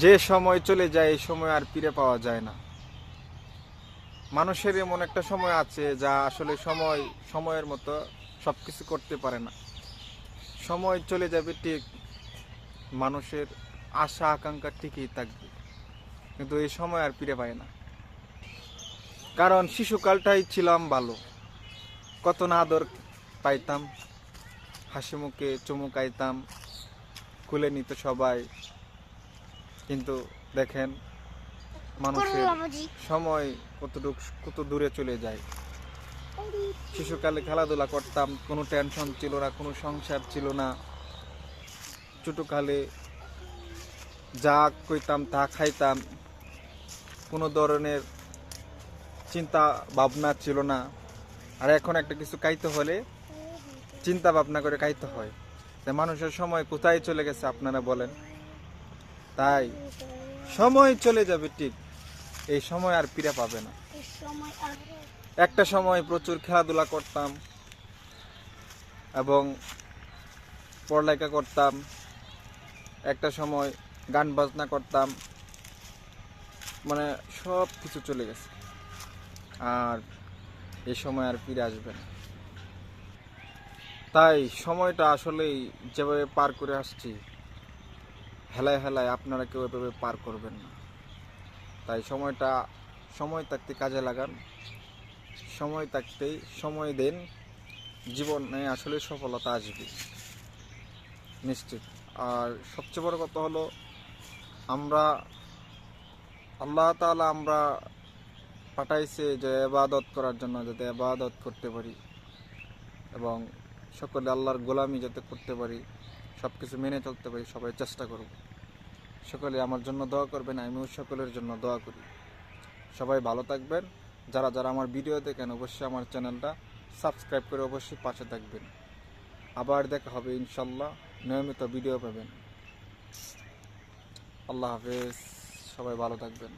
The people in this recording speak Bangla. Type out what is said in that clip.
যে সময় চলে যায় এই সময় আর ফিরে পাওয়া যায় না। মানুষের এমন একটা সময় আছে যা আসলে সময়ের মতো সবকিছু করতে পারে না। সময় চলে যাবে ঠিক, মানুষের আশা আকাঙ্ক্ষা ঠিকই থাকবে, কিন্তু এই সময় আর ফিরে পায় না। কারণ শিশুকালটাই ছিলাম ভালো, কত না আদর পাইতাম, হাসি মুখে চুমু খাইতাম, কুলে নিত সবাই। কিন্তু দেখেন মানুষের সময় কত দূরে চলে যায়। শিশুকালে খেলাধুলা করতাম, কোনো টেনশন ছিল না, কোনো সংসার ছিল না। ছোটকালে যা কইতাম তা খাইতাম, কোনো ধরনের চিন্তা ভাবনা ছিল না। আর এখন একটা কিছু খাইতে হলে চিন্তা ভাবনা করে খাইতে হয়। তাই মানুষের সময় কোথায় চলে গেছে আপনারা বলেন? তাই সময় চলে যাবে ঠিক, এই সময় আর ফিরে পাবে না। একটা সময় প্রচুর খেলাধুলা করতাম এবং পড়ালেখা করতাম, একটা সময় গান বাজনা করতাম, মানে সব কিছু চলে গেছে, আর এই সময় আর ফিরে আসবে না। তাই সময়টা আসলেই যেভাবে পার করে আসছি, হেলায় হেলায় আপনারা কেউ এভাবে পার করবেন না। তাই সময় থাকতে কাজে লাগান, সময় থাকতেই সময় দেন, জীবনে আসলে সফলতা আসবে নিশ্চিত। আর সবচেয়ে বড় কথা হলো, আমরা আল্লাহ তাআলা আমরা পাঠাইছে যে ইবাদত করার জন্য, যাতে ইবাদত করতে পারি এবং সকলে আল্লাহর গোলামি যাতে করতে পারি, সব কিছু মেনে চলতে পারি, সবাই চেষ্টা করব। সকলে আমার জন্য দোয়া করবেন, আমিও সকলের জন্য দোয়া করি। সবাই ভালো থাকবেন। যারা যারা আমার ভিডিও দেখেন অবশ্যই আমার চ্যানেলটা সাবস্ক্রাইব করে অবশ্যই পাশে থাকবেন। আবার দেখা হবে ইনশাল্লাহ, নিয়মিত ভিডিও পাবেন। আল্লাহ হাফেজ, সবাই ভালো থাকবেন।